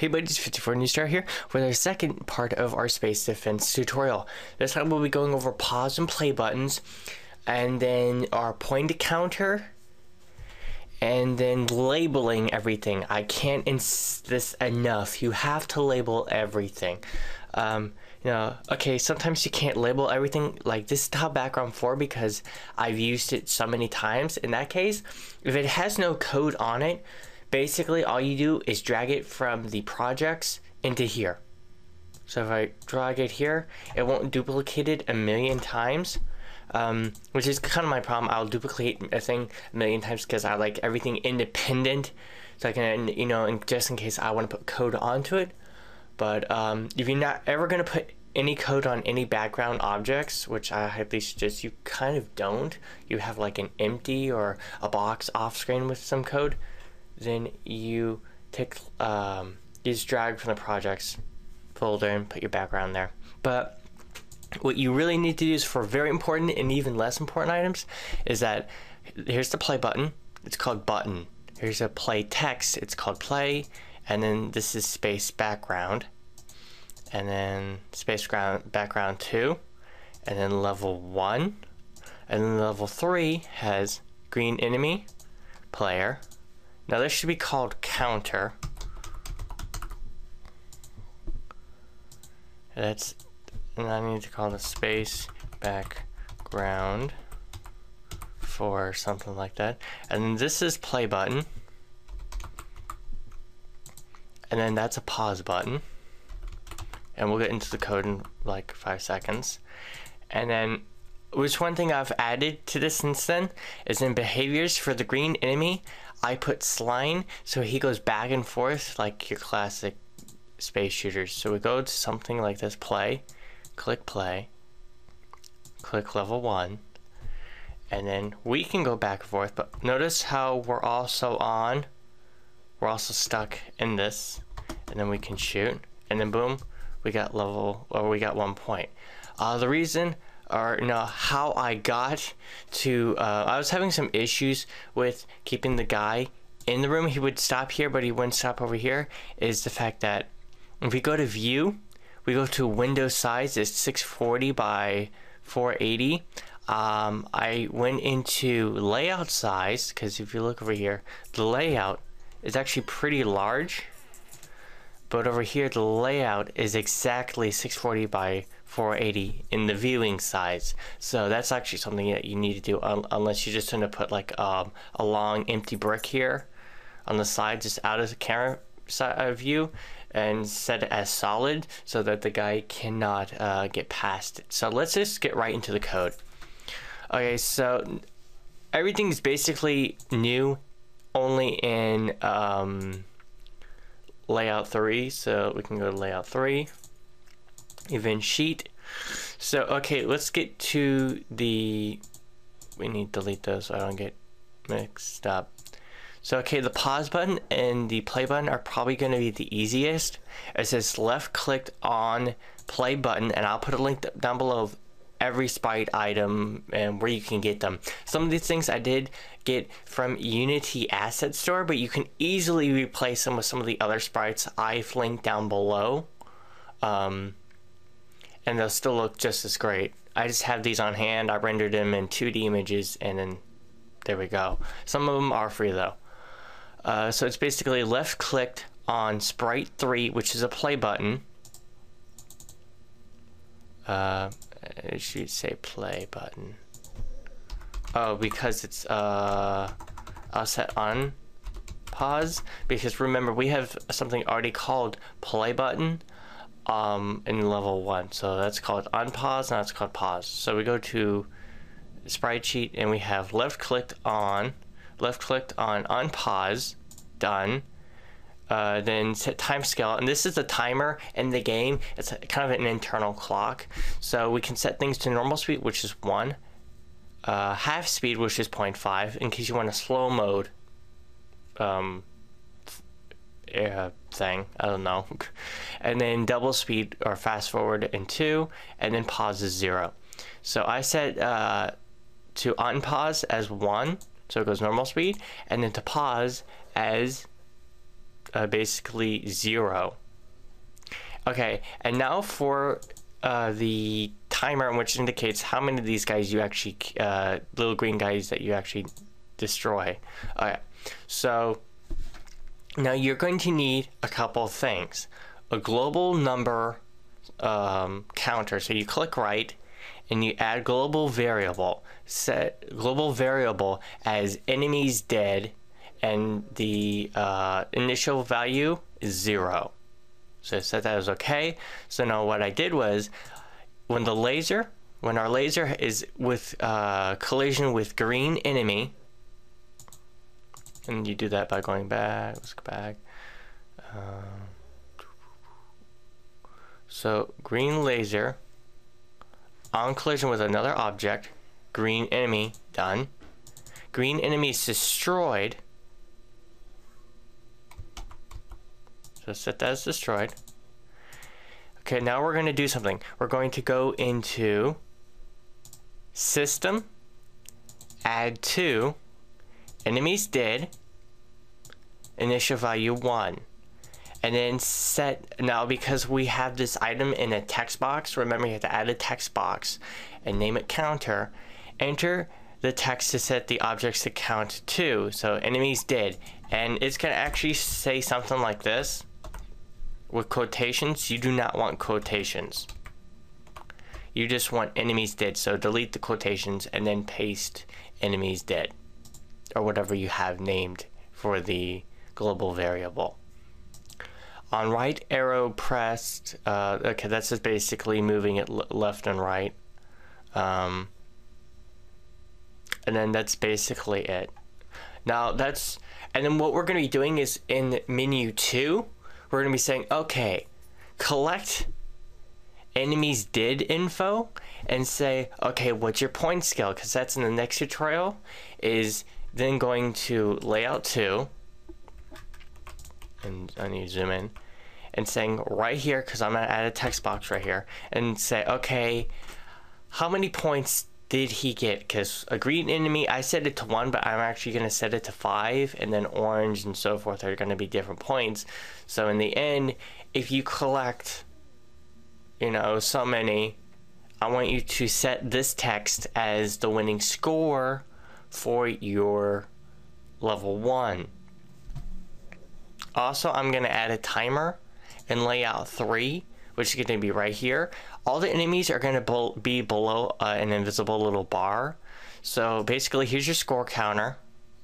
Hey buddies, 54 New Star here with our second part of our space defense tutorial. This time we'll be going over pause and play buttons, and then our point counter, and then labeling everything. I can't insist this enough. You have to label everything. Okay, sometimes you can't label everything. Like this is tile background 4 because I've used it so many times. In that case, if it has no code on it, basically all you do is drag it from the projects into here. So if I drag it here, it won't duplicate it a million times, which is kind of my problem. I'll duplicate a thing a million times because I like everything independent, so I can, just in case I want to put code onto it. But if you're not ever going to put any code on any background objects, which I highly suggest you kind of don't, you have like an empty or a box off screen with some code, then you take you just drag from the projects folder and put your background there. But what you really need to do is for very important and even less important items is that here's the play button, it's called button. Here's a play text, it's called play, and then this is space background, and then space background 2, and then level 1, and then level 3 has green enemy player. Now this should be called counter. And I need to call the space background for something like that. And then this is play button. And then that's a pause button. And we'll get into the code in like 5 seconds. And then one thing I've added to this since then is in behaviors for the green enemy, I put slime so he goes back and forth like your classic space shooters. So we go to something like this, play, click level 1, and then we can go back and forth, but notice how we're also stuck in this, and then we can shoot, and then boom, we got 1 point. The reason, or how I got to, I was having some issues with keeping the guy in the room. He would stop here, but he wouldn't stop over here, is the fact that if we go to view, we go to window size, it's 640 by 480. I went into layout size, because if you look over here, the layout is actually pretty large, but over here the layout is exactly 640 by 480 in the viewing size. So that's actually something that you need to do, unless you just want to put like a long empty brick here on the side, just out of the camera side view, and set it as solid so that the guy cannot get past it. So let's just get right into the code. Okay, so everything is basically new, only in layout 3. So we can go to layout 3, event sheet. So okay, let's get to we need to delete those so I don't get mixed up. So okay, the pause button and the play button are probably going to be the easiest. It says left clicked on play button, and I'll put a link down below of every sprite item and where you can get them. Some of these things I did get from Unity Asset Store, but you can easily replace them with some of the other sprites I've linked down below, and they'll still look just as great. I just have these on hand. I rendered them in 2D images, and then there we go. Some of them are free though. So it's basically left clicked on sprite 3, which is a play button. It should say play button. Oh, because it's I'll set on pause, because remember we have something already called play button in level 1. So that's called unpause, now it's called pause. So we go to sprite sheet and we have left clicked on unpause, done. Then set time scale, and this is the timer in the game. It's kind of an internal clock, so we can set things to normal speed, which is 1, half speed, which is 0.5, in case you want a slow mode thing, I don't know, and then double speed or fast forward in 2, and then pause is 0. So I set to unpause as 1, so it goes normal speed, and then to pause as basically 0. Okay, and now for the timer, which indicates how many of these guys you actually, little green guys that you actually destroy. Alright, so now you're going to need a couple of things. A global number counter. So you click right and you add global variable. Set global variable as enemies dead, and the initial value is 0. So I set that as okay. So now what I did was, when our laser is with collision with green enemy, and you do that by going back, let's go back. So green laser on collision with another object, green enemy, done. Green enemy is destroyed. So set that as destroyed. Okay, now we're going to do something. We're going to go into System, Add to, Enemies Dead, Initial Value 1. And then set, now because we have this item in a text box, remember you have to add a text box and name it counter. Enter the text to set the objects to count to. So enemies dead. And it's going to actually say something like this. With quotations, you do not want quotations. You just want enemies dead. So delete the quotations and then paste enemies dead. Or whatever you have named for the global variable. On right arrow pressed, okay, that's just basically moving it left and right. And then that's basically it. Now and then what we're going to be doing is in menu 2, we're going to be saying, okay, collect enemies did info and say, okay, what's your point scale? Because that's in the next tutorial, is then going to layout 2, and I need to zoom in, and saying right here, because I'm going to add a text box right here, and say, okay, how many points did he get? Because a green enemy, I set it to 1, but I'm actually going to set it to 5, and then orange and so forth are going to be different points. So in the end, if you collect, you know, so many, I want you to set this text as the winning score for your level 1. Also, I'm going to add a timer in layout 3, which is going to be right here. All the enemies are going to be below an invisible little bar. So basically, here's your score counter,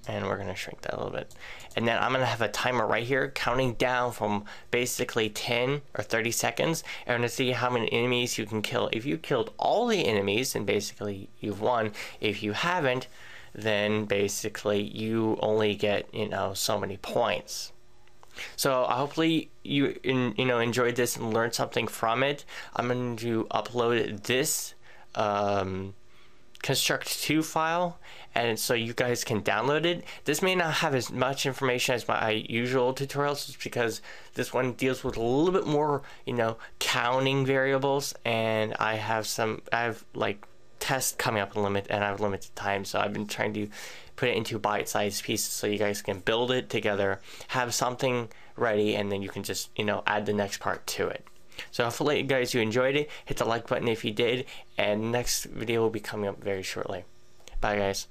and we're going to shrink that a little bit. And then I'm going to have a timer right here counting down from basically 10 or 30 seconds, and I'm going to see how many enemies you can kill. If you killed all the enemies, then basically you've won. If you haven't, then basically you only get, you know, so many points. So hopefully you enjoyed this and learned something from it. I'm going to upload this construct2 file, and so you guys can download it. This may not have as much information as my usual tutorials, just because this one deals with a little bit more, you know, counting variables, and I have like tests coming up and I have limited time, so I've been trying to put it into bite-sized pieces so you guys can build it together, have something ready, and then you can just, you know, add the next part to it. So hopefully you guys enjoyed it. Hit the like button if you did, and next video will be coming up very shortly. Bye guys.